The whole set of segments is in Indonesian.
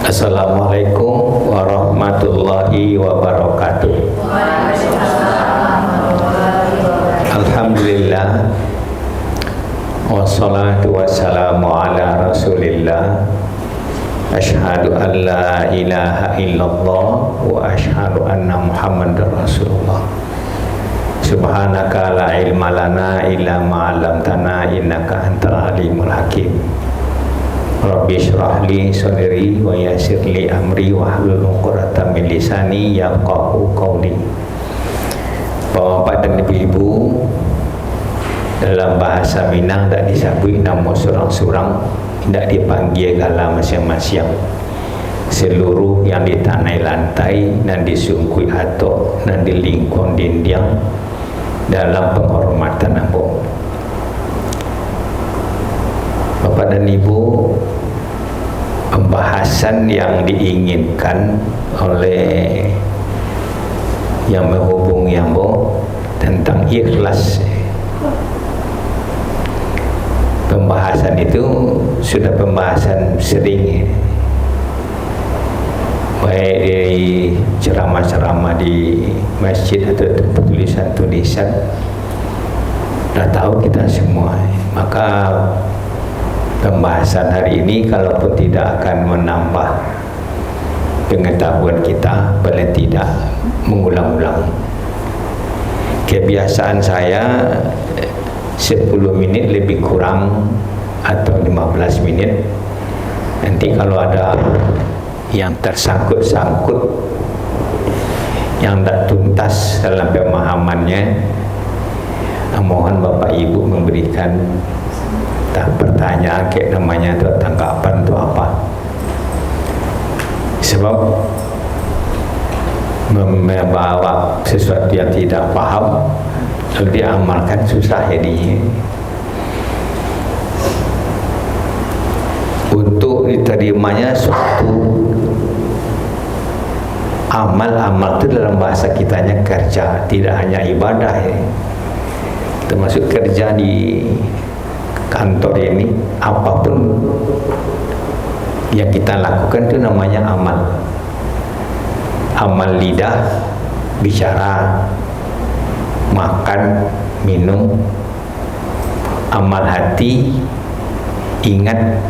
Assalamualaikum warahmatullahi wabarakatuh. Alhamdulillah, wassalatu wassalamu ala rasulillah. Asyhadu an la ilaha illallah wa asyhadu anna muhammadar rasulullah. Subhanaka la ilma lana illa ma 'allamtana innaka antal alimul hakim. Rabbi shrah li sadri wa yassir li amri wahlul 'uqdatam min lisani yafqahu qawli. Bapak dan ibu-ibu, dalam bahasa Minang tak disabui nama surang-surang, tidak dipanggil gala masing-masing. Seluruh yang di tanah lantai dan disungkui atok dan di lingkung dinding dalam penghormatan abu. Bapak dan Ibu, pembahasan yang diinginkan oleh yang menghubungi Ambo tentang ikhlas. Pembahasan itu sudah pembahasan sering, baik dari ceramah-ceramah di masjid atau tulisan-tulisan, sudah tahu kita semua. Maka pembahasan hari ini kalaupun tidak akan menambah pengetahuan kita, paling tidak mengulang-ulang. Kebiasaan saya 10 menit lebih kurang atau 15 menit. Nanti kalau ada yang tersangkut-sangkut, yang tak tuntas dalam pemahamannya, mohon Bapak Ibu memberikan pertanyaan kayak namanya atau tanggapan atau apa. Sebab membawa sesuatu yang tidak paham lalu diamalkan susah jadinya. Untuk diterimanya suatu amal itu dalam bahasa kitanya kerja, tidak hanya ibadah ya. Termasuk kerja di kantor ini, apapun yang kita lakukan itu namanya amal. Amal lidah, bicara, makan, minum. Amal hati, ingat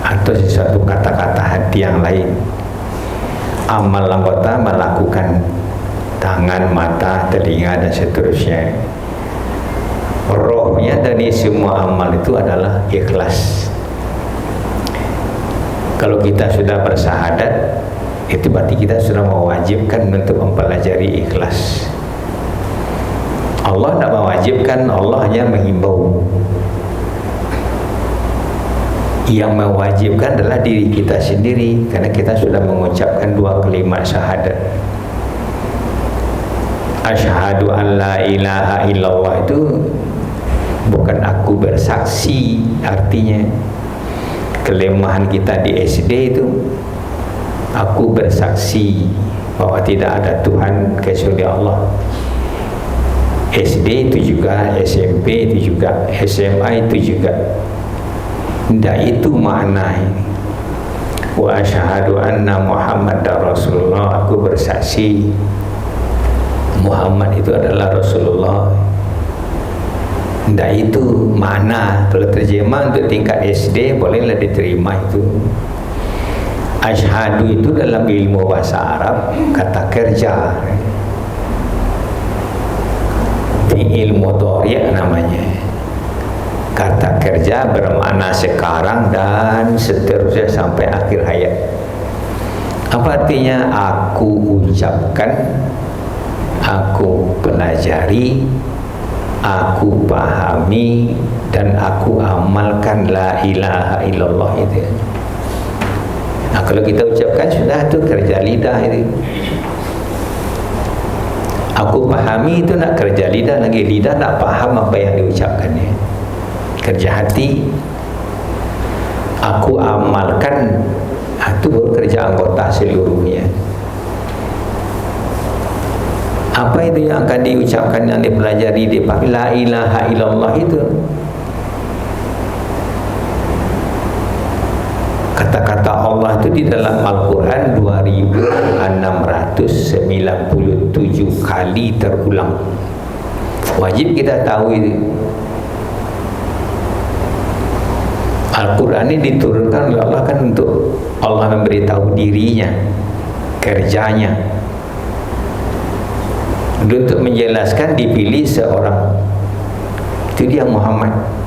atau sesuatu kata-kata hati yang lain. Amal anggota melakukan tangan, mata, telinga dan seterusnya. Rohnya dari semua amal itu adalah ikhlas. Kalau kita sudah bersahadat, itu berarti kita sudah mewajibkan untuk mempelajari ikhlas. Allah tidak mewajibkan, Allah hanya menghimbau. Yang mewajibkan adalah diri kita sendiri, karena kita sudah mengucapkan 2 kalimat syahadat. Asyhadu an la ilaha illallah itu bukan aku bersaksi, artinya kelemahan kita di SD itu aku bersaksi bahwa tidak ada Tuhan kecuali Allah. SD itu juga, SMP itu juga, SMA itu juga. Tidak itu makna ini. Wa asyhadu anna Muhammadar Rasulullah, aku bersaksi Muhammad itu adalah Rasulullah. Tidak itu makna. Kalau terjemah untuk tingkat SD bolehlah diterima itu. Asyhadu itu dalam ilmu bahasa Arab kata kerja, fi'il mudhari' namanya. Kata kerja bermakna sekarang dan seterusnya sampai akhir hayat. Apa artinya? Aku ucapkan, aku pelajari, aku pahami, dan aku amalkan la ilaha illallah itu. Nah, kalau kita ucapkan sudah itu kerja lidah itu. Aku pahami itu nak kerja lidah lagi, lidah tak paham apa yang diucapkannya. Kerja hati. Aku amalkan, itu baru kerja anggota seluruhnya. Apa itu yang akan diucapkan, yang dipelajari, dipahami? La ilaha illallah itu Kata-kata Allah itu di dalam Al-Quran 2697 kali terulang. Wajib kita tahu itu. Al-Quran ini diturunkan oleh Allah kan untuk Allah memberitahu dirinya, kerjanya. Untuk menjelaskan dipilih seorang, itu dia Muhammad.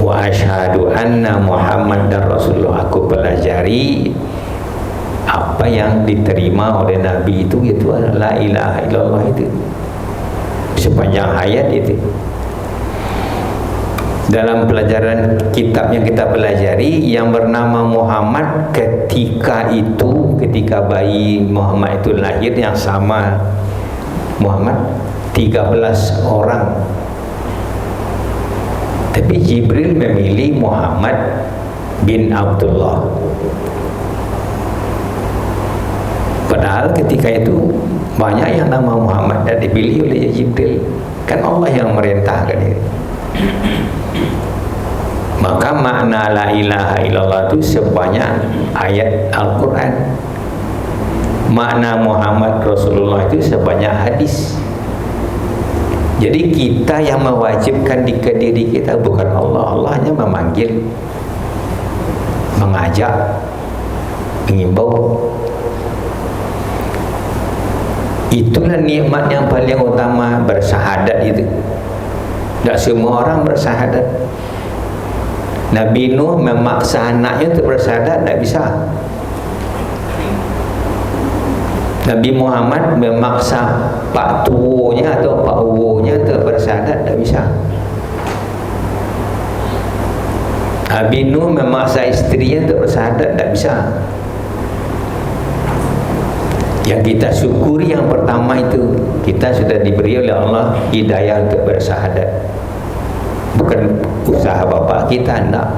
Wa asyhadu anna Muhammadar Rasulullah. Aku pelajari apa yang diterima oleh Nabi itu adalah la ilaha illallah itu. Sepanjang ayat itu. Dalam pelajaran kitab yang kita pelajari yang bernama Muhammad, ketika bayi Muhammad itu lahir, yang sama Muhammad 13 orang. Tapi Jibril memilih Muhammad bin Abdullah. Padahal ketika itu banyak yang nama Muhammad dan dipilih oleh Jibril. Kan Allah yang merintahkan itu. Maka makna la ilaha illallah itu sebanyak ayat Al-Quran. Makna Muhammad Rasulullah itu sebanyak hadis. Jadi kita yang mewajibkan di diri kita, bukan Allah. Allah hanya memanggil, mengajak, mengimbau. Itulah nikmat yang paling utama bersyahadat itu. Tak semua orang bersyahadat. Nabi Nuh memaksa anaknya untuk bersyahadat, tak bisa. Nabi Muhammad memaksa pak tuonya atau pak uwonya untuk bersyahadat, tak bisa. Nabi Nuh memaksa istrinya untuk bersyahadat, tak bisa. Yang kita syukuri yang pertama itu, kita sudah diberi oleh Allah hidayah untuk bersyahadat. Bukan usaha bapak kita, enggak.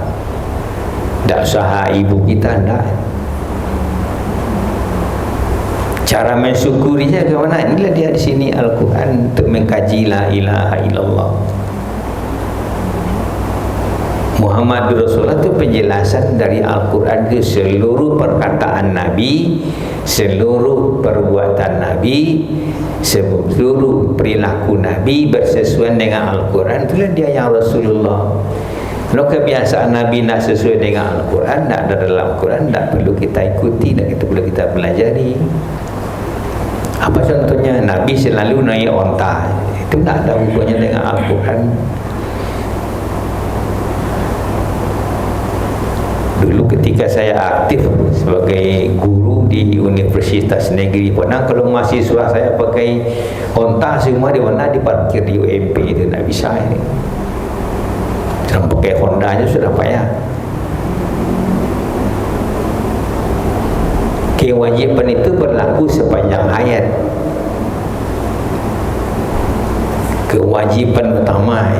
Tak usaha ibu kita, enggak. Cara mensyukurinya bagaimana? Inilah dia di sini Al-Quran untuk mengkaji la ilaha illallah. Muhammad Rasulullah itu penjelasan dari Al-Quran ke seluruh perkataan Nabi, seluruh perbuatan Nabi, seluruh perilaku Nabi bersesuaian dengan Al-Quran. Itulah dia yang Rasulullah. Kalau kebiasaan Nabi nak sesuai dengan Al-Quran, tak ada dalam Al-Quran, tak perlu kita ikuti, tak perlu kita pelajari. Apa contohnya? Nabi selalu naik onta, itu tak ada hubungannya dengan Al-Quran. Dulu ketika saya aktif sebagai guru di Universitas Negeri Padang, kalau mahasiswa saya pakai onta semua di mana diparkir di UMP, itu tak bisa ini. Jangan pakai Honda aja sudah payah. Kewajiban itu berlaku sepanjang ayat. Kewajiban utama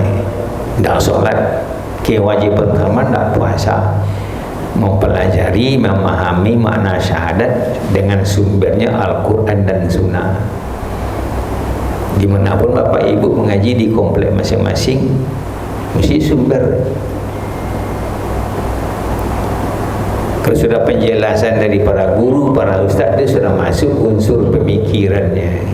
tidak solat, kewajiban utama tidak puasa. Mempelajari, memahami makna syahadat dengan sumbernya Al-Quran dan Sunnah. Dimanapun Bapak Ibu mengaji di komplek masing-masing, mesti sumber. Kalau sudah penjelasan dari para guru, para ustaz, itu sudah masuk unsur pemikirannya.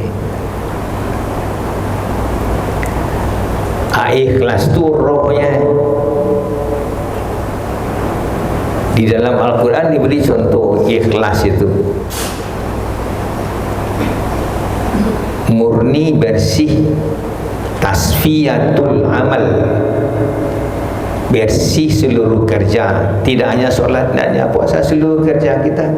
Ikhlas itu rohnya. Di dalam Al-Quran diberi contoh ikhlas itu murni, bersih, tasfiyatul amal, bersih seluruh kerja. Tidak hanya solat, tidak hanya puasa, seluruh kerja kita.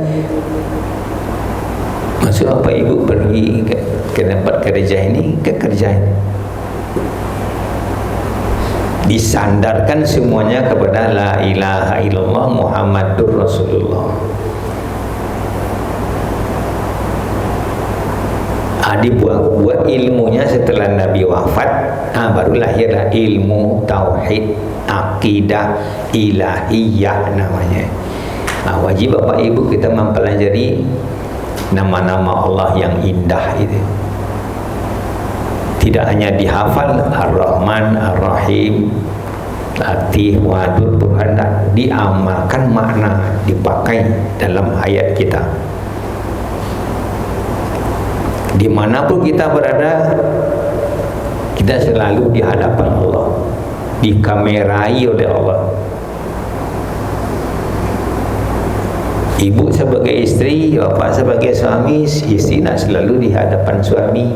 Maksud apa ibu pergi ke tempat kerja ini, ke kerja ini, disandarkan semuanya kepada la ilaha illallah Muhammadur Rasulullah. Dibuat ilmunya setelah Nabi wafat, baru lahirlah ilmu tauhid, akidah ilahiyah namanya. Wajib Bapak Ibu kita mempelajari nama-nama Allah yang indah itu. Tidak hanya dihafal Ar-Rahman, Ar-Rahim, latih, wadud, burhan, diamalkan makna, dipakai dalam hayat kita. Dimanapun kita berada, kita selalu di hadapan Allah, dikamerai oleh Allah. Ibu sebagai istri, bapak sebagai suami, istri nak selalu di hadapan suami,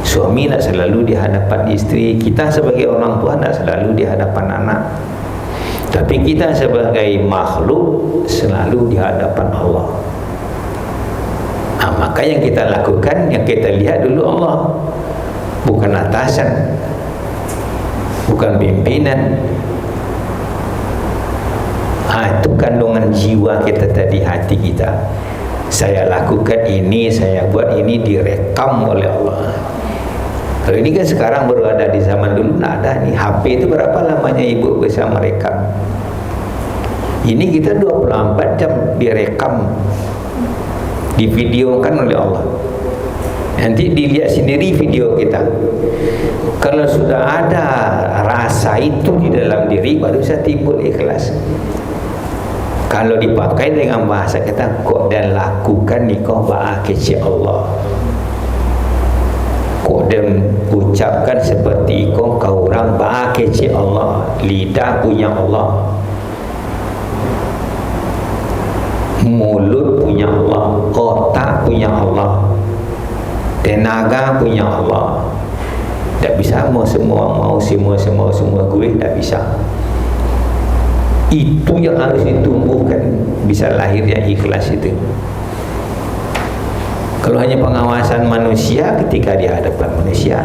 suami nak selalu di hadapan istri, kita sebagai orang tua nak selalu di hadapan anak. Tapi kita sebagai makhluk selalu di hadapan Allah. Maka yang kita lakukan, yang kita lihat dulu Allah, bukan atasan, bukan pimpinan. Itu kandungan jiwa kita tadi, hati kita. Saya lakukan ini, saya buat ini, direkam oleh Allah. Kalau ini kan sekarang baru ada, di zaman dulu tak ada nih. HP itu berapa lamanya ibu bisa merekam? Ini kita 24 jam direkam, divideokan oleh Allah. Nanti dilihat sendiri video kita. Kalau sudah ada rasa itu di dalam diri, baru bisa timbul ikhlas. Kalau dipakai dengan bahasa kita, kok dan lakukan ni kau kecil Allah, kok dan ucapkan seperti kau orang kecil Allah, lidah punya Allah, mulut punya Allah, otak punya Allah, tenaga punya Allah. Tak bisa mau semua gue, tak bisa. Itu yang harus ditumbuhkan, bisa lahir yang ikhlas itu. Kalau hanya pengawasan manusia ketika di hadapan manusia,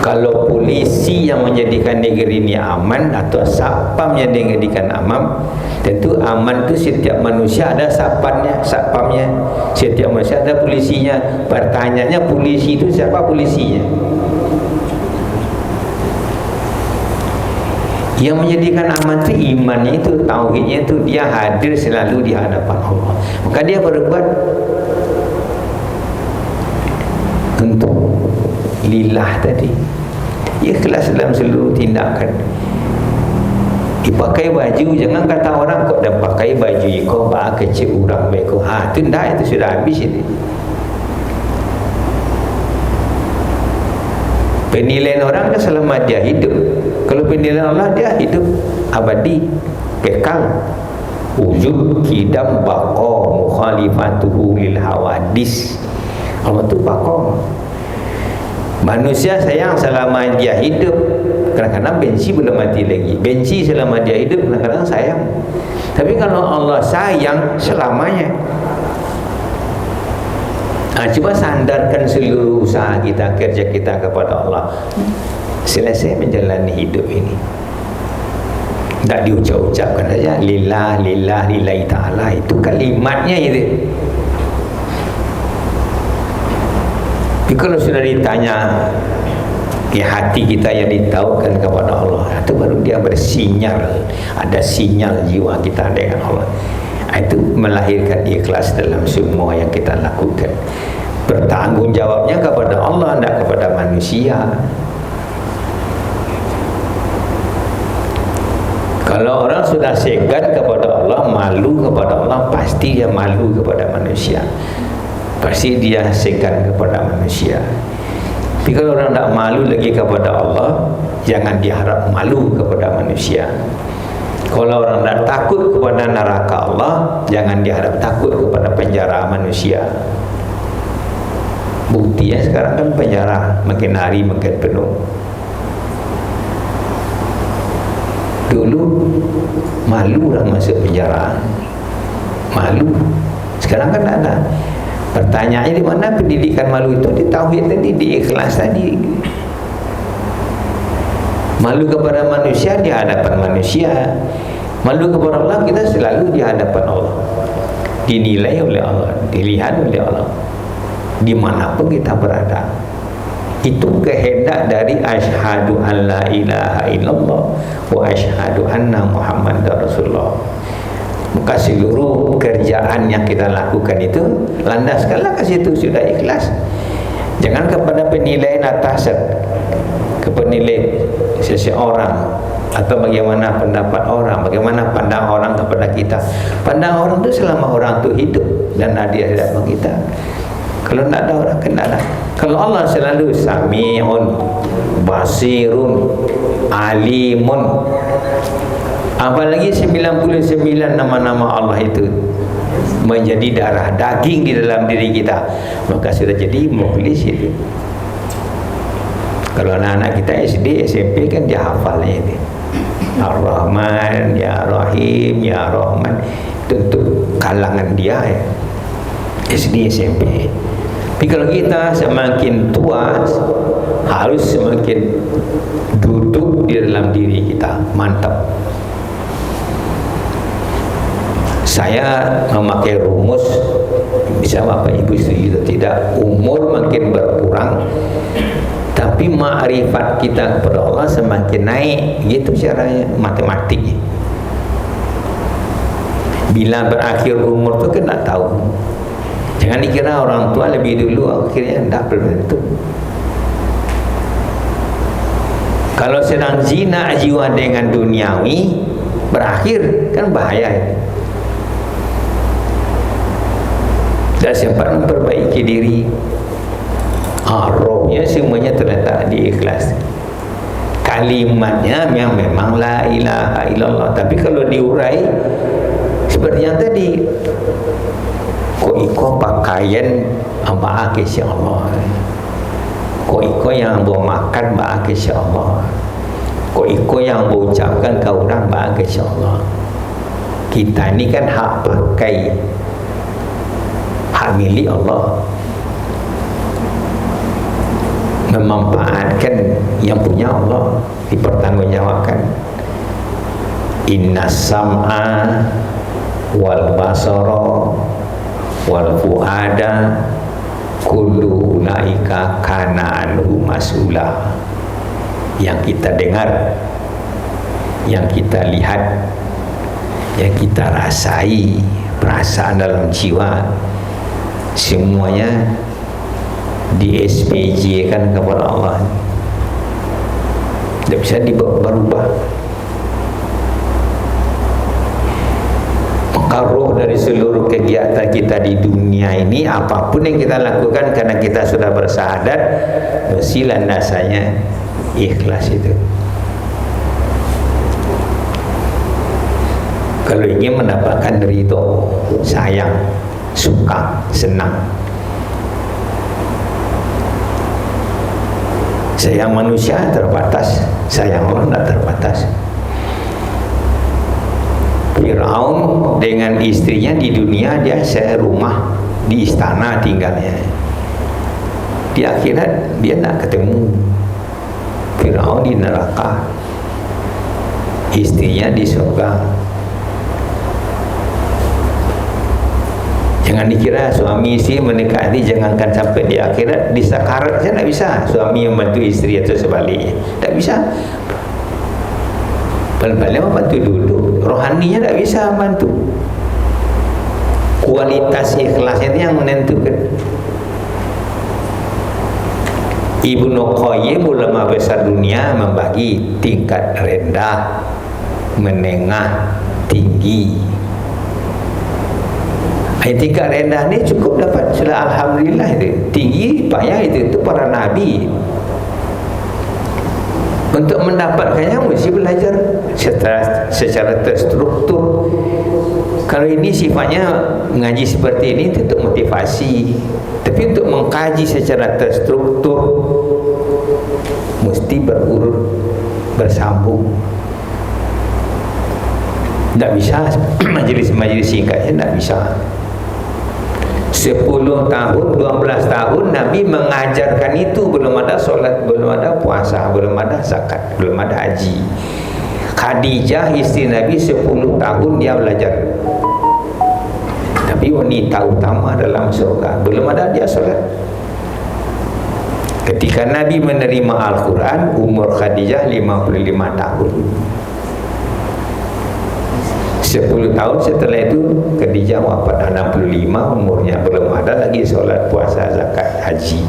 kalau polisi yang menjadikan negeri ini aman, atau satpam yang menjadikan aman, tentu aman itu setiap manusia ada satpamnya, setiap manusia ada polisinya. Pertanyaannya, polisi itu siapa polisinya? Yang menjadikan aman itu imannya, itu tauhidnya, itu dia hadir selalu di hadapan Allah. Maka dia berbuat untuk lillah tadi, ikhlas dalam seluruh tindakan. Dipakai baju, jangan kata orang kok dah pakai baju kau kecil orang beko. Itu dah, itu sudah habis ini. Penilaian orang kan selama dia hidup. Kalau penilaian Allah, dia hidup abadi, kekal, wujud, kidam, baqa, mukhalifatuhu lil hawadis. Allah tu baqa. Manusia sayang selama dia hidup, kadang-kadang benci belum mati lagi. Benci selama dia hidup, kadang-kadang sayang. Tapi kalau Allah sayang selamanya. Cuba sandarkan seluruh usaha kita, kerja kita kepada Allah. Selesai menjalani hidup ini. Tak diucap-ucapkan saja lillah, lillah, lillahi ta'ala. Itu kalimatnya itu. Tapi kalau sudah ditanya, hati kita yang ditahukan kepada Allah, itu baru dia bersinyal. Ada sinyal jiwa kita dengan Allah. Itu melahirkan ikhlas dalam semua yang kita lakukan. Bertanggungjawabnya kepada Allah, tidak kepada manusia. Kalau orang sudah segan kepada Allah, malu kepada Allah, pasti dia malu kepada manusia. Pasti dia segan kepada manusia. Tapi kalau orang tidak malu lagi kepada Allah, jangan diharap malu kepada manusia. Kalau orang tidak takut kepada neraka Allah, jangan diharap takut kepada penjara manusia. Buktinya sekarang kan penjara makin hari makin penuh. Dulu malu orang masuk penjara, malu. Sekarang kan tak ada. Pertanyaannya, di mana pendidikan malu itu? Di tauhid tadi, di ikhlas tadi. Malu kepada manusia di hadapan manusia, malu kepada Allah, kita selalu di hadapan Allah, dinilai oleh Allah, dilihat oleh Allah dimanapun kita berada. Itu kehendak dari asyhadu an la ilaha illallah wa asyhadu anna muhammadar rasulullah. Maka seluruh kerjaan yang kita lakukan itu landaskanlah ke situ, sudah ikhlas. Jangan kepada penilaian atasan, ke penilaian seseorang, atau bagaimana pendapat orang, bagaimana pandang orang kepada kita. Pandang orang itu selama orang itu hidup dan ada di hadapan kita. Kalau tidak ada orang, kan tidak ada. Kalau Allah selalu Sami'un, Basirun, Alimun, apalagi 99 nama-nama Allah itu menjadi darah daging di dalam diri kita, maka sudah jadi mukhlis itu. Kalau anak-anak kita SD, SMP kan dia hafalnya ini Ar-Rahman, Ya Rahim, Ya Rahman. Tentu kalangan dia ya, SD, SMP. Tapi kalau kita semakin tua, harus semakin duduk di dalam diri kita, mantap. Saya memakai rumus, bisa Bapak Ibu setuju atau tidak, umur makin berkurang tapi ma'rifat kita kepada Allah semakin naik. Gitu caranya matematiknya. Bila berakhir umur tu kan tak tahu. Jangan dikira orang tua lebih dulu, akhirnya tak belum tentu. Kalau sedang zina jiwa dengan duniawi, berakhir kan bahaya ini. Tak sempat memperbaiki diri. Rohnya semuanya terletak di ikhlas. Kalimatnya yang memang la ilaha illallah, tapi kalau diurai seperti yang tadi, kok iko pakaian amba ke Allah, kok iko yang bawa makan ba ke Allah, kok iko yang bawa ucapkan ke orang ba ke Allah. Kita ini kan hak pakai, hak milik Allah, memanfaatkan yang punya Allah, dipertanggungjawabkan. Inna sam'a wal basara wal fuada kullu ulaika kana anhu mas'ula. Yang kita dengar, yang kita lihat, yang kita rasai, perasaan dalam jiwa, semuanya di SPJ kan kepada Allah. Tidak bisa berubah. Maka roh dari seluruh kegiatan kita di dunia ini, apapun yang kita lakukan karena kita sudah bersahadat, mesti landasannya ikhlas itu. Kalau ingin mendapatkan ridho, sayang, suka, senang. Sayang manusia terbatas, sayang Allah tidak terbatas. Firaun dengan istrinya di dunia dia serumah, di istana tinggalnya. Di akhirat dia tidak ketemu. Firaun di neraka, istrinya di surga. Jangan dikira suami istri mendekati, jangankan sampai di akhirat, di sakarat saya tidak bisa suami membantu istri atau sebaliknya, tidak bisa. Paling-paling membantu dulu, rohaninya tidak bisa membantu. Kualitas ikhlasnya itu yang menentukan. Ibnu Qayyim, ulama besar dunia, membagi tingkat rendah, menengah, tinggi. Tingkat rendah ni cukup dapat sudah alhamdulillah itu. Tinggi payah itu para nabi. Untuk mendapatkannya mesti belajar secara terstruktur. Kalau ini sifatnya mengaji seperti ini itu untuk motivasi, tapi untuk mengkaji secara terstruktur mesti berurut, bersambung. Tidak bisa majelis-majelis singkatnya, tidak bisa. 10 tahun, 12 tahun Nabi mengajarkan itu. Belum ada solat, belum ada puasa, belum ada zakat, belum ada haji. Khadijah istri Nabi 10 tahun dia belajar. Tapi wanita utama dalam surga, belum ada dia solat. Ketika Nabi menerima Al-Quran, umur Khadijah 55 tahun. 10 tahun setelah itu Khadijah wafat 65, umurnya belum ada lagi solat, puasa, zakat, haji.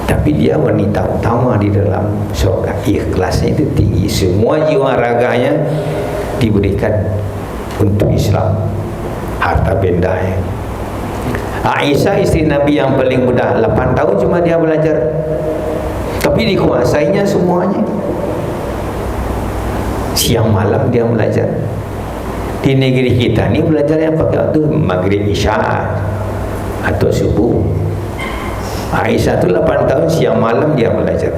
tapi dia wanita utama di dalam surga. Ikhlasnya itu tinggi, semua jiwa raganya diberikan untuk Islam, harta bendanya. Aisyah isteri Nabi yang paling muda, 8 tahun cuma dia belajar, tapi dikuasainya semuanya. Siang malam dia belajar. Di negeri kita ni belajarnya pakai waktu maghrib isya atau subuh. Aisyah tu 8 tahun siang malam dia belajar,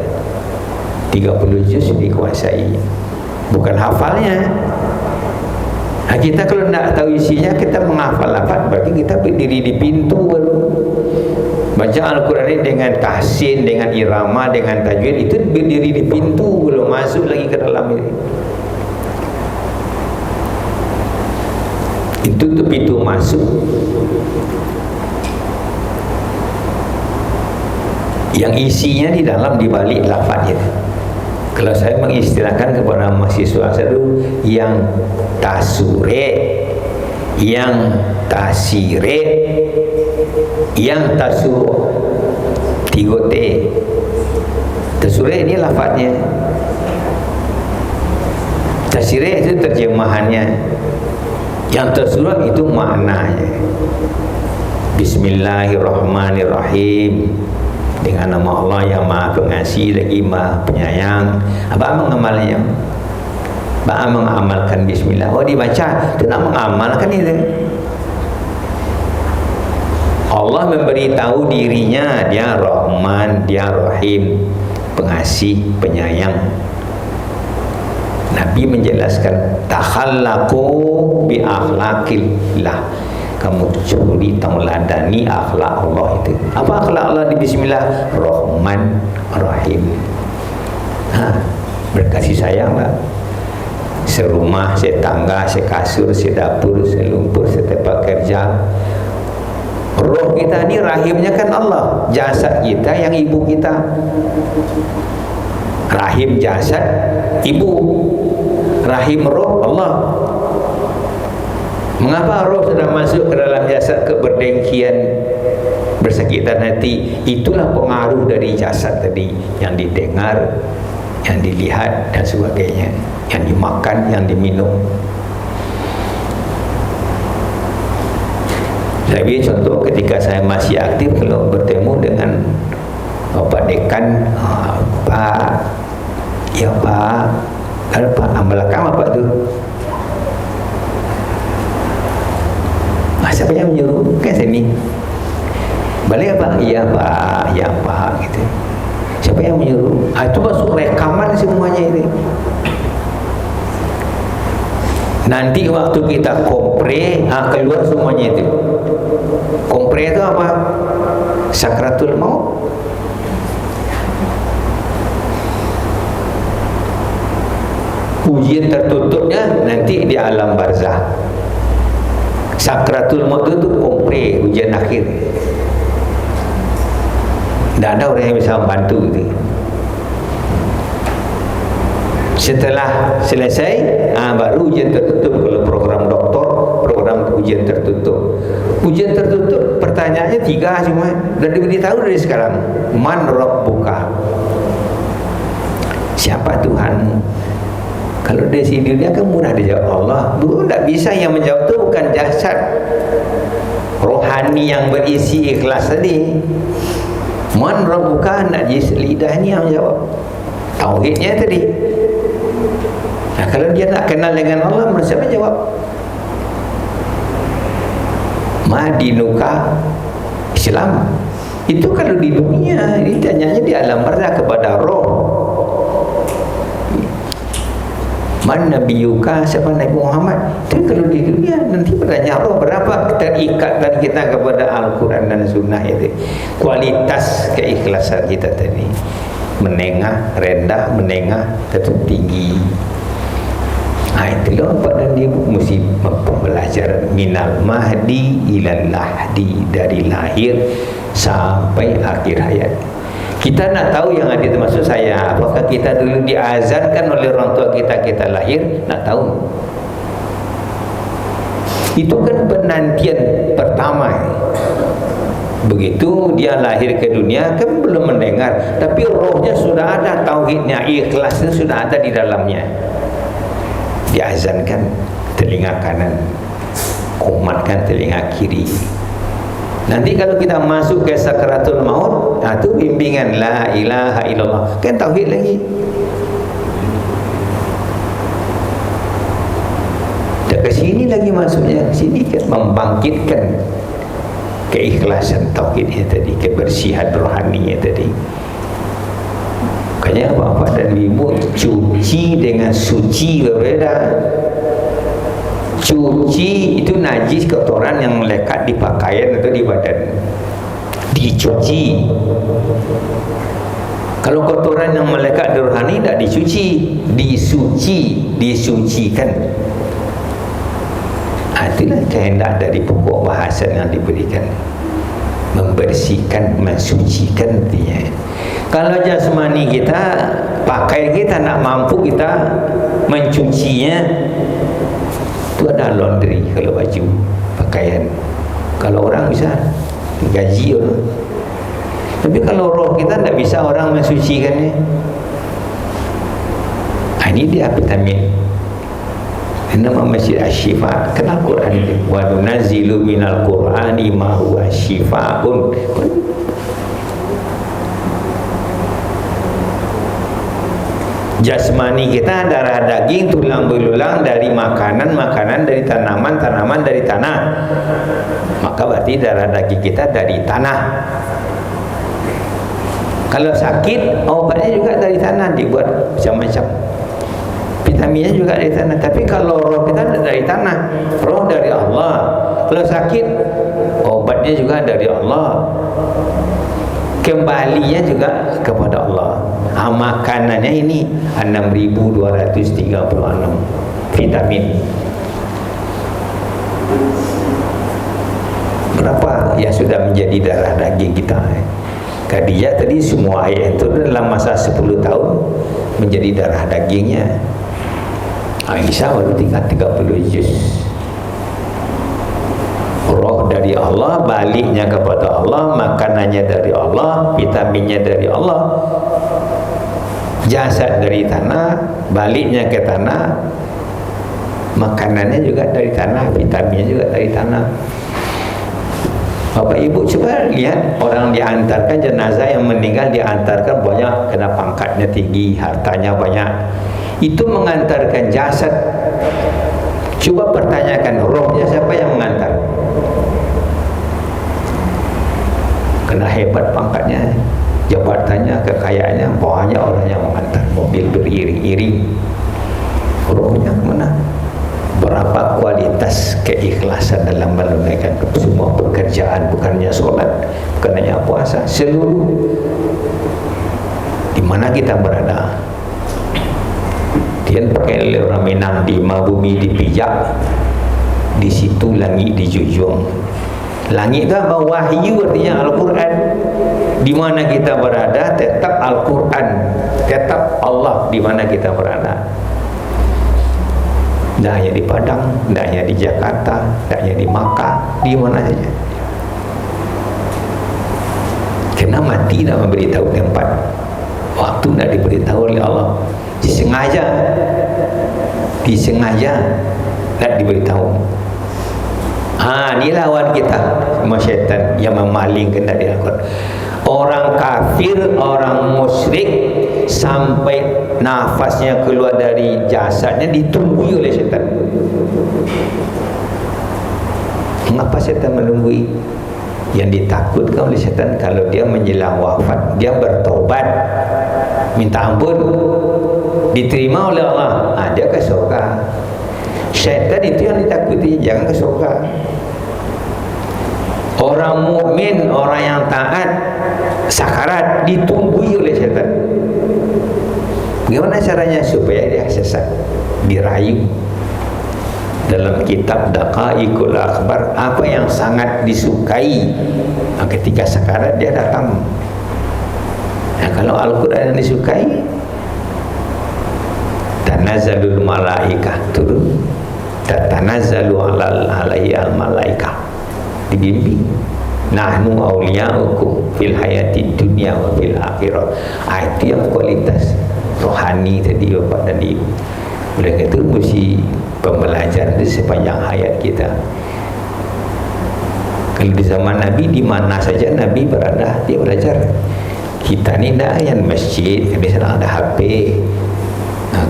30 juz dikuasai, bukan hafalnya. Nah, kita kalau nak tahu isinya, kita menghafal lafaz, berarti kita berdiri di pintu baru. Baca Al-Quran ini dengan tahsin, dengan irama, dengan tajwid, itu berdiri di pintu, belum masuk lagi ke dalam ini. Itu tuh pintu masuk. Yang isinya di dalam, di balik lafaz itu. Kalau saya mengistilahkan kepada mahasiswa saya dulu, yang tasure, yang tasire, yang tasuro, 3 T. Tasure ini lafaznya, tasire itu terjemahannya, yang tasuro itu maknanya. Bismillahirrahmanirrahim, dengan nama Allah yang Maha Pengasih lagi Maha Penyayang. Apa mengamalnya? Apa mengamalkan bismillah? Oh, dibaca, itu nak mengamalkan itu. Allah memberitahu dirinya, dia Rahman, dia Rahim, pengasih, penyayang. Nabi menjelaskan, takhallaqu bi akhlaqillah, kamu curi tauladani akhlak Allah itu. Apa akhlak Allah di bismillah? Rahman Rahim. Berkasih sayang lah. Serumah, setangga, sekasur, sedapur, selumpur, setempat kerja. Roh kita ni rahimnya kan Allah, jasad kita yang ibu kita. Rahim jasad ibu, rahim roh Allah. Mengapa roh sudah masuk ke dalam jasad, keberdengkian, bersakitan hati? Itulah pengaruh dari jasad tadi, yang didengar, yang dilihat dan sebagainya, yang dimakan, yang diminum. Jadi contoh ketika saya masih aktif, kalau bertemu dengan Bapak Dekan, Pak, ya Pak, kalau Pak belakang apa tu? Siapa yang menyuruh? Kan sini. Balik apa? Iya Pak, ya Pak, gitu. Siapa yang menyuruh? Itu masuk rekaman semuanya ini. Nanti waktu kita kompre, keluar semuanya itu. Kompre itu apa? Sakratul maut. Ujian tertutupnya nanti di alam barzah. Sakratul maut itu kompre, ujian akhir. Tidak ada orang yang bisa membantu itu. Setelah selesai, baru ujian tertutup. Kalau program doktor, program ujian tertutup. Ujian tertutup, pertanyaannya 3 cuma. Dan diberitahu dari sekarang, Man Rabbuka, siapa Tuhanmu? Kalau dari sini dia kan mudah dijawab Allah. Dulu tidak bisa, yang menjawab itu bukan jasad, rohani yang berisi ikhlas tadi. Man Rabbuka, nak lidah ni yang menjawab. Tauhidnya tadi. Nah, kalau dia nak kenal dengan Allah, siapa jawab? Madinuka, Islam. Itu kalau di dunia, ini tanyanya di alam barzah kepada roh. Man nabiyuka, siapa Nabi Muhammad? Itu kalau di dunia, nanti bertanya roh, berapa terikatan kita kepada Al-Quran dan Sunnah itu. Kualitas keikhlasan kita tadi, menengah, rendah, menengah, tetap tinggi. Itulah pada dia mesti belajar minal mahdi ilal lahdi, dari lahir sampai akhir hayat. Kita nak tahu yang ada termasuk saya. Apakah kita dulu diazankan oleh orang tua kita lahir? Nak tahu. Itu kan penantian pertama. Begitu dia lahir ke dunia kan belum mendengar, tapi rohnya sudah ada, tauhidnya, ikhlasnya sudah ada di dalamnya. Diazankan telinga kanan, kumatkan telinga kiri. Nanti kalau kita masuk ke sakaratul maut, itu bimbingan la ilaha illallah, kan tauhid lagi. Dan ke sini lagi masuknya, sini kan membangkitkan keikhlasan tauhidnya tadi, kebersihan rohaninya tadi. Makanya bapak dan ibu cuci dengan suci berbeda. Cuci itu najis, kotoran yang melekat di pakaian atau di badan, dicuci. Kalau kotoran yang melekat di rohani tidak dicuci, disucikan. Itulah kehendak dari pokok bahasan yang diberikan, membersihkan, mensucikan dia. Kalau jasmani kita, pakaian kita nak mampu kita mencucinya, itu ada laundry. Kalau baju, pakaian, kalau orang bisa gaji orang. Tapi kalau roh kita tidak bisa orang mensucikannya. Ini dia vitamin. Nama masjid Asy-Syifa, kenal Quran, wa nunazzilu minal Qur'ani ma huwa syifaa'un. Jasmani kita, darah daging, tulang belulang, dari makanan dari tanaman dari tanah. Maka berarti darah daging kita dari tanah. Kalau sakit, obatnya juga dari tanah, dibuat macam-macam. Vitaminnya juga dari tanah. Tapi kalau roh kita dari tanah, roh dari Allah. Kalau sakit, obatnya juga dari Allah, kembalinya juga kepada Allah. Makanannya ini 6.236 vitamin. Berapa yang sudah menjadi darah daging kita? Khadijah tadi semua ayat itu dalam masa 10 tahun menjadi darah dagingnya. Aisyah baru tinggal 30 juz. Roh dari Allah, baliknya kepada Allah, makanannya dari Allah, vitaminnya dari Allah. Jasad dari tanah, baliknya ke tanah, makanannya juga dari tanah, vitaminnya juga dari tanah. Bapak Ibu coba lihat, orang diantarkan jenazah yang meninggal, diantarkan banyak, kena pangkatnya tinggi, hartanya banyak. Itu mengantarkan jasad. Coba pertanyakan, rohnya siapa yang mengantar? Kena hebat pangkatnya, jabatannya, kekayaannya, banyak orang yang mengantar, mobil beriring-iring. Rohnya kemana? Berapa kualitas keikhlasan dalam menunaikan semua pekerjaan, bukannya sholat, bukannya puasa, seluruh. Di mana kita berada? Dia pakai oleh orang Minang, di bumi dipijak, di situ langit dijunjung. Langit itu apa? Wahyu, artinya Al-Quran. Di mana kita berada tetap Al-Quran, tetap Allah di mana kita berada. Tidak hanya di Padang, tidak hanya di Jakarta, tidak hanya di Makkah, di mana saja. Kena mati tidak memberitahu tempat, waktu tidak diberitahu oleh Allah. Disengaja tidak diberitahu. Ini lawan kita, sama syaitan yang memalingkan dari Al-Quran. Orang kafir, orang musyrik, sampai nafasnya keluar dari jasadnya ditunggu oleh syaitan. Mengapa syaitan menunggui? Yang ditakutkan oleh syaitan, kalau dia menjelang wafat, dia bertobat, minta ampun, diterima oleh Allah, dia ke surga. Syaitan itu yang ditakuti, jangan ke surga. Orang mukmin, orang yang taat, sakarat ditunggui oleh syaitan. Bagaimana caranya supaya dia sesat, dirayu? Dalam kitab Daqaiqul Akhbar, apa yang sangat disukai, ketika sakarat dia datang. Kalau Al-Quran yang disukai, tanazzalul malaikah, turun, tatanazzalu alaihi al malaikah, dibimbing. nahnu awliya'ukum fil hayati dunya wa fil akhirah. Itu yang kualitas rohani tadi Bapak dan Ibu. Oleh itu mesti pembelajaran di sepanjang hayat kita. Kalau di zaman Nabi, di mana saja Nabi berada, dia belajar. Kita ni dah yang masjid, di sana ada HP.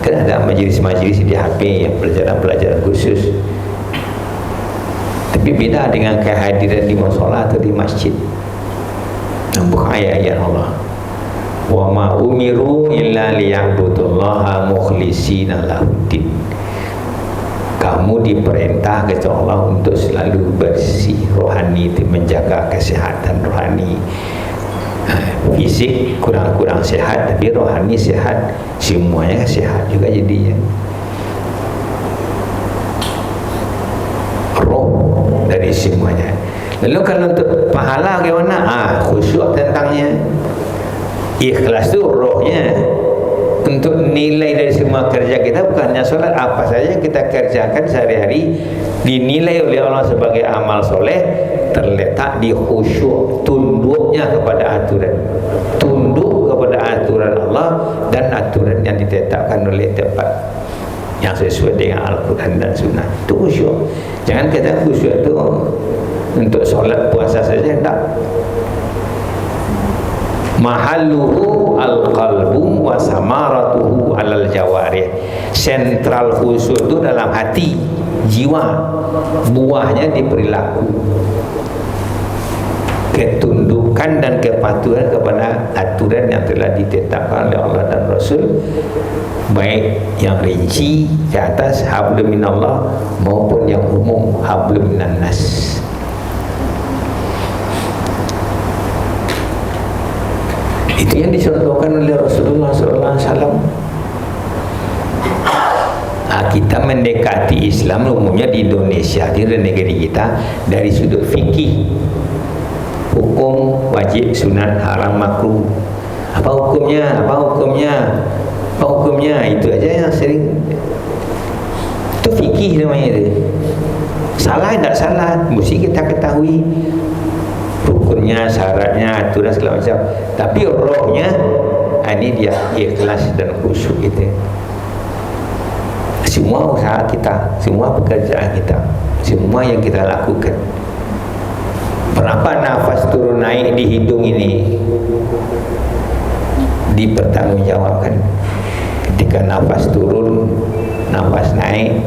Kan ada majlis-majlis di HP yang pelajaran-pelajaran khusus. Tapi beda dengan kehadiran di mushola atau di masjid. Bukan ayat-ayat Allah. Wa ma umiru illa liya'budullaha mukhlishina lahuddin. Kamu diperintah kepada Allah untuk selalu bersih rohani, itu menjaga kesehatan rohani. Fisik kurang-kurang sehat, tapi rohani sehat, semuanya sehat juga jadinya. Roh dari semuanya. Lalu kalau untuk pahala bagaimana? Khusyuk tentangnya. Ikhlas itu rohnya. Untuk nilai dari semua kerja kita bukannya solat, apa saja kita kerjakan sehari-hari dinilai oleh Allah sebagai amal soleh, terletak di khusyuk, tunduknya kepada aturan, tunduk kepada aturan Allah dan aturan yang ditetapkan oleh tempat yang sesuai dengan Al-Quran dan Sunnah. Itu khusyuk. Jangan kata khusyuk itu untuk solat puasa saja, tidak. Mahalluhu al-qalbu wa samaratuhu alal jawarih. Sentral khusyuk itu dalam hati, jiwa, buahnya di perilaku, ketundukan dan kepatuhan kepada aturan yang telah ditetapkan oleh Allah dan Rasul, baik yang rinci ke atas hablum minallah maupun yang umum hablum minan nas. Itu yang dicontohkan oleh Rasulullah SAW. Kita mendekati Islam umumnya di Indonesia, di negeri kita, dari sudut fikih, hukum, wajib, sunat, haram, makruh. Apa hukumnya? Apa hukumnya? Apa hukumnya? Itu aja yang sering. Itu fikih namanya itu. Salah tidak salah, mesti kita ketahui rukunnya, syaratnya, aturan segala macam. Tapi rohnya, ini dia ikhlas dan khusyuk itu. Semua usaha kita, semua pekerjaan kita, semua yang kita lakukan, berapa nafas turun naik di hidung ini dipertanggungjawabkan. Ketika nafas turun, nafas naik,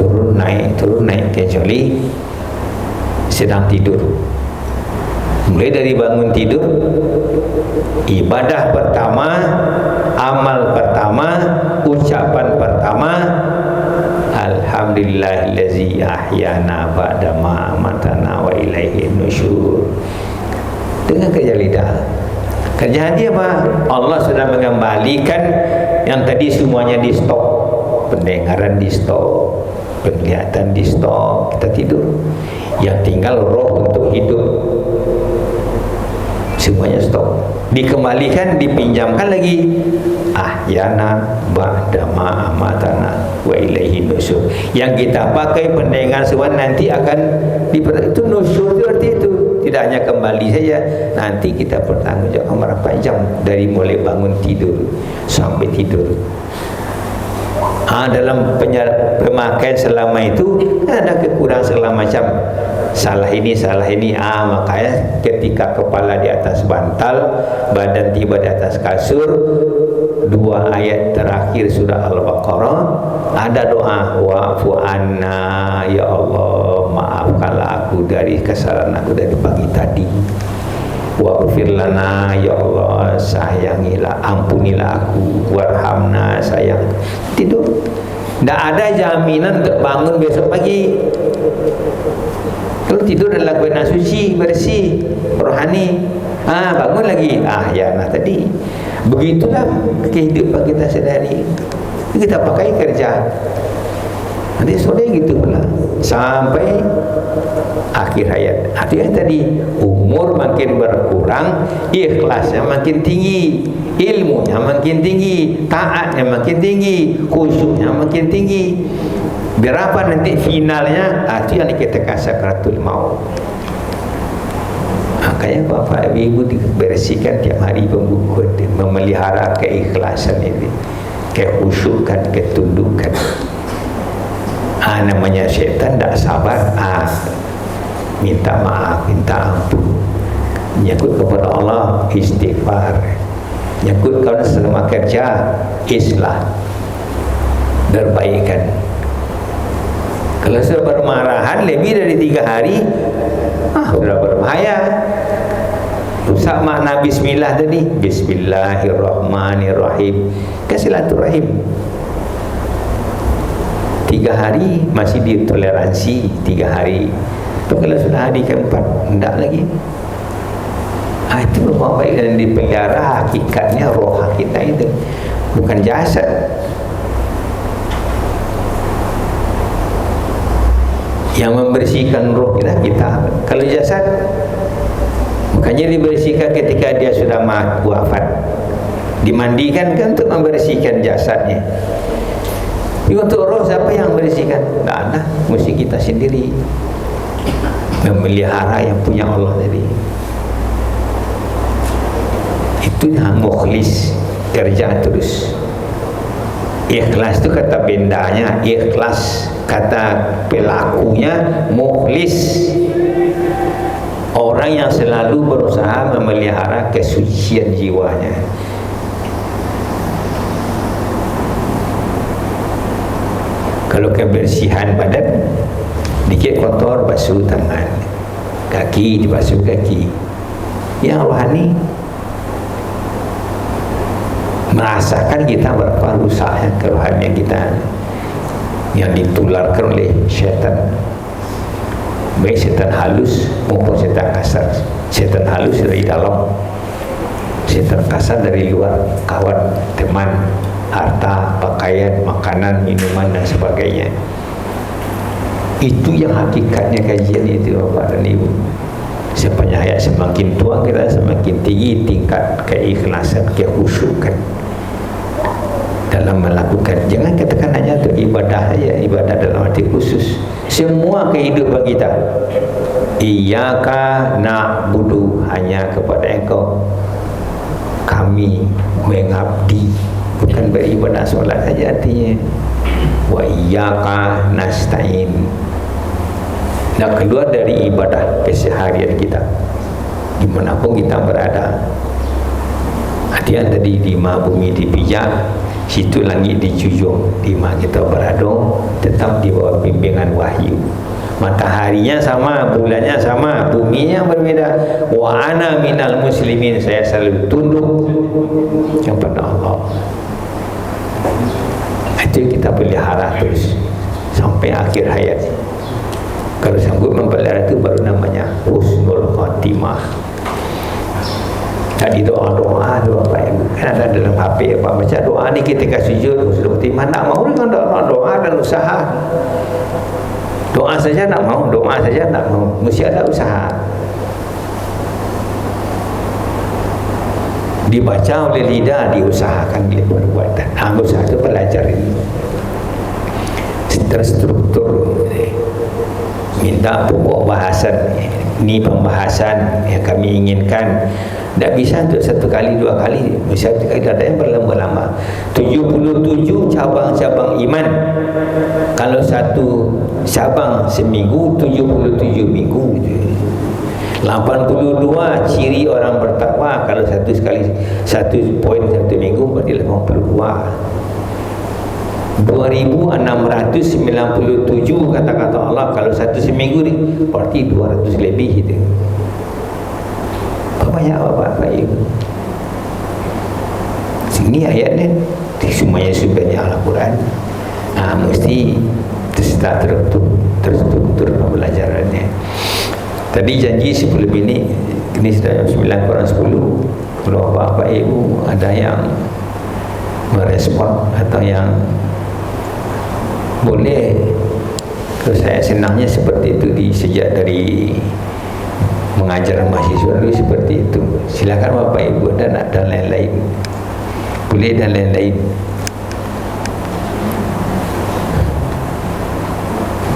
turun naik, kecuali sedang tidur. Mulai dari bangun tidur, ibadah pertama, amal pertama, ucapan pertama, alhamdulillahillazi ahyana ba'dama amatana wa ilaihin nusyur. Dengan kerja lidah. Kerja dia apa? Allah sudah mengembalikan yang tadi semuanya di stop. Pendengaran di stop, penglihatan di stop, kita tidur. Yang tinggal roh untuk hidup, semuanya stop, dikembalikan, dipinjamkan lagi. Ahyana ba'dama amatana wa ilaihi nusyur. Yang kita pakai pendengar semua nanti akan itu nusyur itu arti itu. Tidak hanya kembali saja, nanti kita bertanggungjawab berapa jam dari mulai bangun tidur sampai tidur. Dalam pemakaian selama itu ada kekurangan segala macam, salah ini makanya ketika kepala di atas bantal, badan tiba di atas kasur, 2 ayat terakhir surah Al-Baqarah ada doa, wa'fu anna, ya Allah maafkanlah aku dari kesalahan aku dari pagi tadi, waghfir lana, ya Allah sayangilah, ampunilah aku, warhamna, sayang. Tidur, tidak ada jaminan untuk bangun besok pagi. Kalau tidur adalah lakukan suci, bersih, rohani, bangun lagi, ya nah tadi. Begitulah kehidupan kita sehari. Kita pakai kerja, nanti sore gitu pula sampai akhir hayat. Artinya tadi umur makin berkurang, ikhlasnya makin tinggi, ilmunya makin tinggi, taatnya makin tinggi, khusyuknya makin tinggi. Berapa nanti finalnya? Itu yang dikatakan sakaratul maut. Makanya bapak ibu dibersihkan tiap hari pembukuan, memelihara keikhlasan ini, kekhusyukan, ketundukan. Namanya syaitan tak sabar, minta maaf, minta ampun, nyakut kepada Allah, istighfar, nyakut kalau selama kerja, islah, perbaikan. Kalau sudah bermarahan lebih dari 3 hari, sudah berbahaya. Rusak makna bismillah tadi. Bismillahirrahmanirrahim, kesilaturahim. 3 hari masih ditoleransi, 3 hari. Tapi kalau sudah hari keempat, tidak lagi. Itu rumah baik dan dipelihara. Hakikatnya roh kita itu, bukan jasad. Yang membersihkan roh kita. Kalau jasad, makanya dibersihkan ketika dia sudah wafat, dimandikan kan untuk membersihkan jasadnya. Tapi untuk roh siapa yang membersihkan? Tak ada, mesti kita sendiri memelihara yang punya Allah tadi. Itu yang mukhlis, kerja terus. Ikhlas itu kata bendanya, ikhlas kata pelakunya mukhlis, orang yang selalu berusaha memelihara kesucian jiwanya. Kalau kebersihan badan, dikit kotor basuh tangan, kaki dibasuh kaki. Yang rohani merasakan kita berapa rusaknya kerohanian kita yang ditularkan oleh syaitan, baik syaitan halus maupun syaitan kasar. Syaitan halus dari dalam, syaitan kasar dari luar, kawan, teman, harta, pakaian, makanan, minuman dan sebagainya. Itu yang hakikatnya kajian itu, Bapak dan Ibu. Sepanjang hayat semakin tua kita semakin tinggi tingkat keikhlasan, kekhusyukan dalam melakukan. Jangan katakan hanya untuk ibadah saja, ibadah dalam arti khusus. Semua kehidupan kita, iyyaka na'budu, hanya kepada Engkau kami mengabdi, bukan beribadah solat saja artinya. Wa iyyaka nasta'in, nak keluar dari ibadah keseharian kita dimanapun kita berada. Hadiah tadi 5 bumi dipijak, situ langit dijunjung, 5 kita berada tetap di bawah bimbingan wahyu. Mataharinya sama, bulannya sama, buminya berbeda. Wa ana minal muslimin, saya selalu tunduk kepada Allah. Itu kita pelihara terus sampai akhir hayat. Kalau sanggup mempelihara itu baru namanya husnul khatimah. Tadi doa-doa Pak Ibu, kan ada dalam HP Pak baca doa ni ketika sujud husnul khatimah. Nak mau dengan doa dan usaha. Doa saja nak mau, doa saja nak mau, mesti ada usaha. Dibaca oleh lidah, diusahakan oleh perbuatan. Usaha itu pelajari terstruktur. Minta pokok bahasan, ini pembahasan yang kami inginkan. Tak bisa untuk 1 kali 2 kali, misalnya ada yang berlama-lama. 77 cabang-cabang iman. Kalau 1 cabang seminggu, 77 minggu. 82 ciri orang bertakwa. Kalau 1 poin 1 minggu berarti 82. 2697 kata-kata Allah. Kalau 1 seminggu ni berarti 200 lebih itu. Banyak Bapak Ibu. Sini ayatnya semuanya sumbernya Al-Quran. Mesti terstruktur pembelajarannya. Tadi janji sebelum ini sudah 9 kurang 10. Kalau Bapak Ibu ada yang merespon atau yang boleh, kalau saya senangnya seperti itu sejak dari mengajar mahasiswa dulu seperti itu. Silakan Bapak Ibu dan lain-lain, boleh dan lain-lain.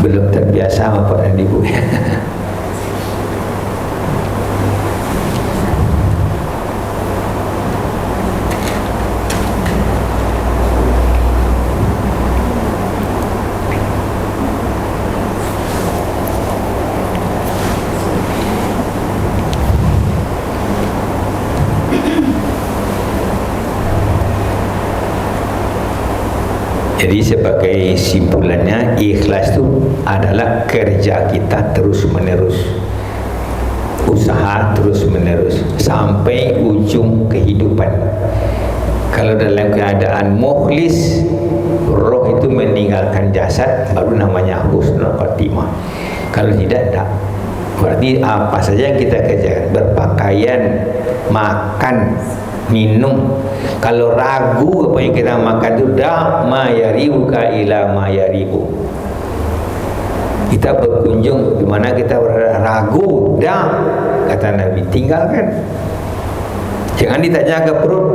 Belum terbiasa Bapak dan Ibu. Jadi sebagai simpulannya, ikhlas itu adalah kerja kita terus menerus, usaha terus menerus sampai ujung kehidupan. Kalau dalam keadaan mukhlis, roh itu meninggalkan jasad, baru namanya husnul khotimah. Kalau tidak, tak. Berarti apa saja yang kita kerjakan, berpakaian, makan, minum, kalau ragu apa yang kita makan itu, dak ma yaribuka ila ma yaribu. Kita berkunjung di mana kita ragu, dak, kata Nabi, tinggalkan. Jangan ditanya ke perut.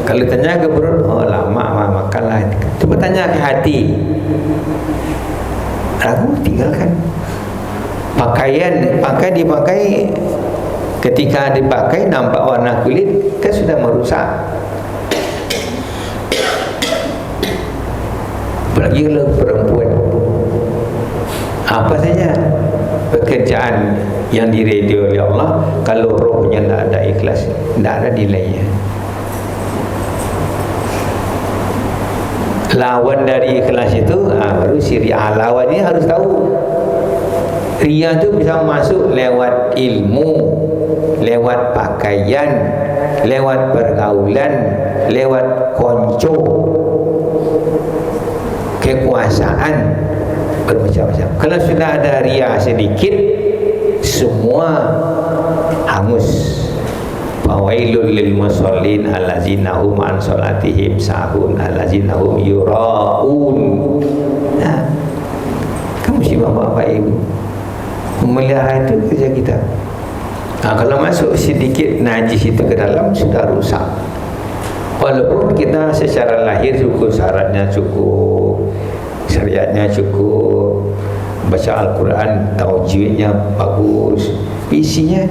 Kalau tanya ke perut, oh lama makanlah. Coba tanya ke hati, ragu, tinggalkan. Pakaian, dipakai, ketika dipakai nampak warna kulit, kan sudah merusak. Apalagi kalau perempuan, apa saja pekerjaan yang diridai oleh Allah, kalau rohnya tidak ada ikhlas, tidak ada nilainya. Lawan dari ikhlas itu baru syariah. Lawannya harus tahu. Ria itu bisa masuk lewat ilmu, lewat pakaian, lewat pergaulan, lewat konco, kekuasaan, bermacam-macam. Kalau sudah ada ria sedikit, semua hangus. Fawailul lil musallin allazina hum an salatihim sahun allazina hum yuraun. Nah, kamu sih bapak ibu, memelihara itu kerja kita. Nah, kalau masuk sedikit najis itu ke dalam, sudah rusak. Walaupun kita secara lahir cukup, syaratnya cukup, syariatnya cukup, baca Al-Quran, tajwidnya bagus, isinya,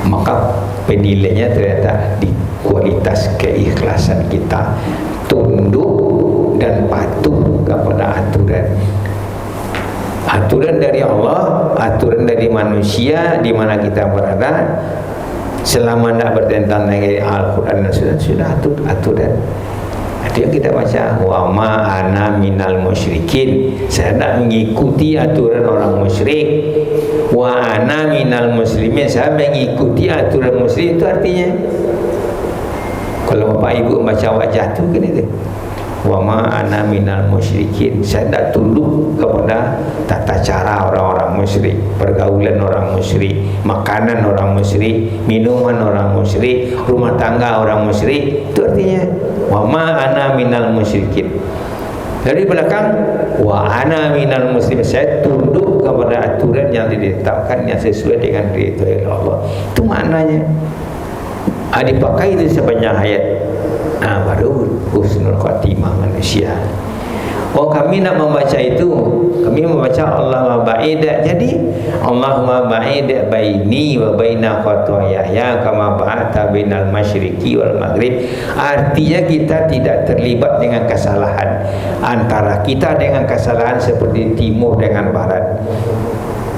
maka penilainya ternyata di kualitas keikhlasan kita, tunduk dan patuh kepada aturan dari Allah, aturan dari manusia di mana kita berada. Selama tidak bertentangan dengan Al-Quran dan sudah aturan. Itu yang kita baca, wa ma ana minal musyrikin, saya tidak mengikuti aturan orang musyrik. Wa ana minal muslimin, saya mengikuti aturan muslim. Itu artinya, kalau bapak ibu baca wajah itu kan itu, wa ma ana minal musyrikin, saya tidak tunduk kepada tata cara orang-orang musyrik, pergaulan orang musyrik, makanan orang musyrik, minuman orang musyrik, rumah tangga orang musyrik. Itu artinya wa ma ana minal musyrikin. Dari belakang, wa ana minal muslimin, saya tunduk kepada aturan yang ditetapkan yang sesuai dengan ridha Allah. Itu maknanya. Dipakai itu sebanyak ayat. Baru husnul khatimah manusia. Oh, kami nak membaca itu, kami membaca Allahumma ba'id. Jadi Allahumma ba'id baini wa baina khataaya kama ba'ata bainal masyriqi wal maghrib. Artinya kita tidak terlibat dengan kesalahan antara kita dengan kesalahan seperti timur dengan barat.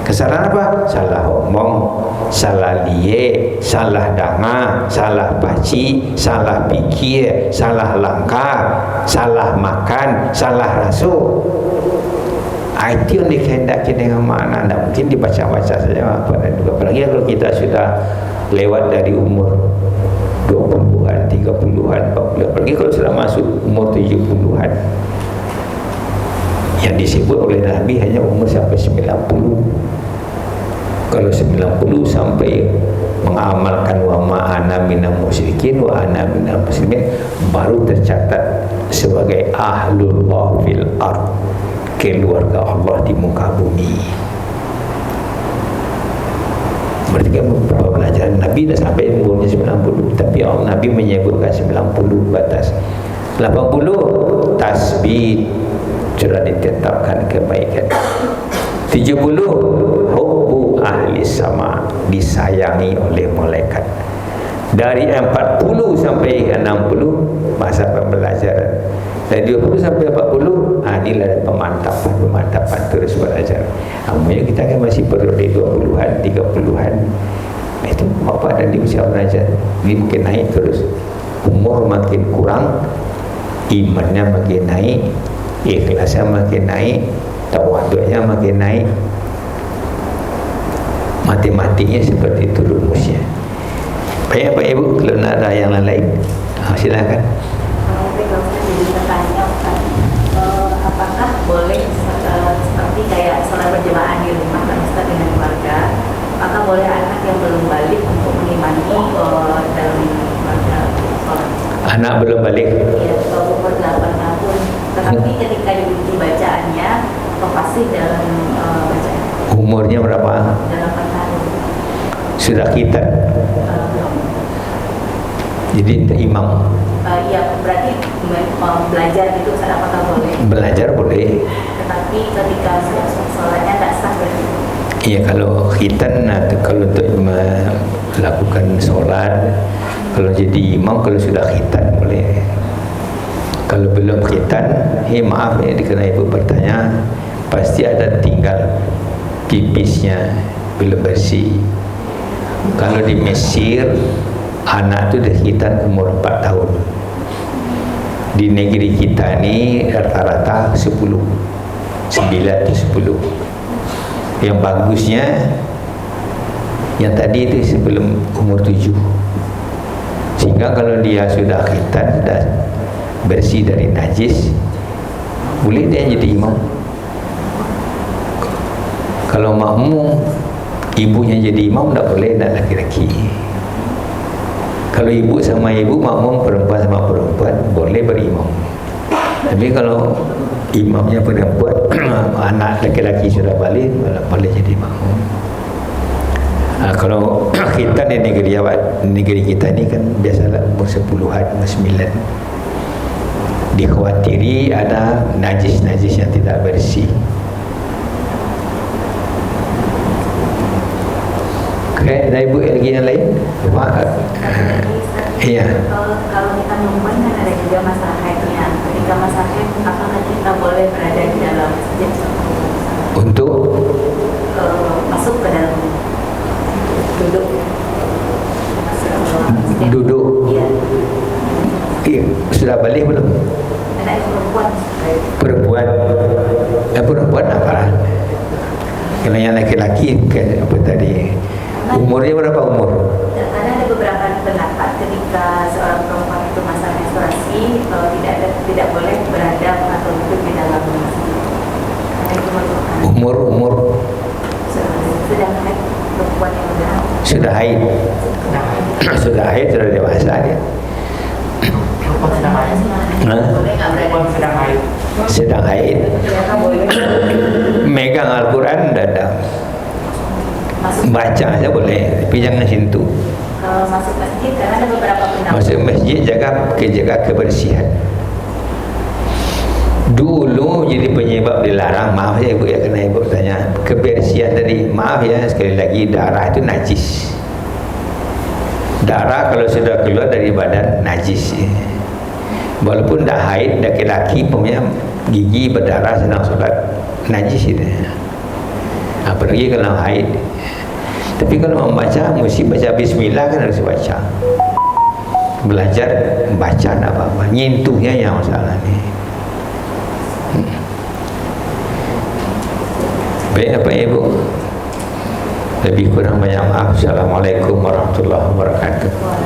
Kesalahan apa? Salah omong, salah liye, salah danga, salah baci, salah pikir, salah langkah, salah makan, salah rasuh. Itu yang dikehendaki dengan makna. Tidak mungkin dibaca-baca saja. Apalagi kalau kita sudah lewat dari umur 20-an, 30-an, 40-an. Apalagi kalau sudah masuk umur 70-an. Yang disebut oleh Nabi hanya umur sampai 90. Kalau 90 sampai mengamalkan wa ma'ana minal musyrikin wa ana minal muslimin, baru tercatat sebagai ahlullah fil ard, keluarga Allah di muka bumi. Berarti kan pelajaran Nabi dah sampai umurnya 90, tapi Nabi menyebutkan 90 batas. 80 tasbih, sudah ditetapkan kebaikan. 70 hubbu ahli sama, disayangi oleh malaikat. Dari 40 sampai 60 masa pembelajaran. Dari 20 sampai 40 inilah pemantapan terus belajar. Namun kita kan masih perlu di 20-an, 30-an. Itu bapak dan ibu usia belajar. Ini mungkin naik terus. Umur makin kurang, imannya makin naik, ikhlasnya makin naik, tawaduknya makin naik. Matematiknya seperti itu rumusnya. Baik Pak Ibu, kalau nak ada yang lain, silakan. Kalau jadi bertanya, apakah boleh seperti kayak sholat berjamaah di rumah kan Ustaz dengan keluarga, maka boleh anak yang belum balik untuk mengimani dalam keluarga sholat? Anak belum balik? Iya, kalau umur 8 tahun, tetapi ketika dibacaannya fasih dalam bacaan. Umurnya berapa? 8 tahun. Sudah khitan? Jadi imam? Iya, berarti belajar gitu Ustaz, apakah boleh? Belajar boleh. Tetapi ketika sholatnya tak sah berarti? Iya, kalau khitan, kalau untuk melakukan sholat, kalau jadi imam, kalau sudah khitan boleh. Kalau belum khitan, maaf ya, karena ibu bertanya, pasti ada tinggal pipisnya belum bersih. Kalau di Mesir, anak itu dah khitan umur 4 tahun. Di negeri kita ni rata-rata 10, 9 atau 10. Yang bagusnya yang tadi itu sebelum umur 7. Sehingga kalau dia sudah khitan, sudah bersih dari najis, boleh dia jadi imam. Kalau makmum ibunya jadi imam, tak boleh, nak laki-laki. Kalau ibu sama ibu, makmum perempuan sama perempuan, boleh berimam. Tapi kalau imamnya perempuan, anak laki-laki sudah balik, boleh jadi makmum. Kalau kita di negeri kita ni kan biasalah umur 10-an, umur 9. Dikhawatiri ada najis-najis yang tidak bersih. Okay, ada ibu lagi yang lain? Iya. Kalau kita perempuan kan ada juga masa haidnya. Ketika masa haid, apakah kita boleh berada di dalam masjid untuk masuk ke dalam duduk? Duduk. Iya. Sudah balik belum? Anak perempuan. Perempuan. Perempuan apa? Kalau yang laki-laki apa tadi? Umurnya berapa umur? Karena ada beberapa pendapat ketika seorang perempuan itu masa menstruasi tidak boleh berada atau duduk di dalam masjid. Umur sudah haid perempuan yang sudah haid. Sudah haid, sudah dewasa dia. Sedang haid. Megang Al-Quran dadah. Baca aja boleh, tapi jangan sentuh. Kalau masuk masjid, karena ada beberapa pendapat. Masuk masjid jaga kebersihan. Dulu jadi penyebab dilarang, maaf ya ibu ya, kena ibu tanya kebersihan tadi, maaf ya sekali lagi, darah itu najis. Darah kalau sudah keluar dari badan najis. Walaupun dah haid, laki-laki punya gigi berdarah sedang solat, najis itu. Apalagi kalau haid. Tapi kalau membaca, mesti baca bismillah, kan harus baca. Belajar baca tak apa-apa, nyentuhnya yang masalah ni. Baik apa ibu? Lebih kurang banyak maaf. Assalamualaikum warahmatullahi wabarakatuh.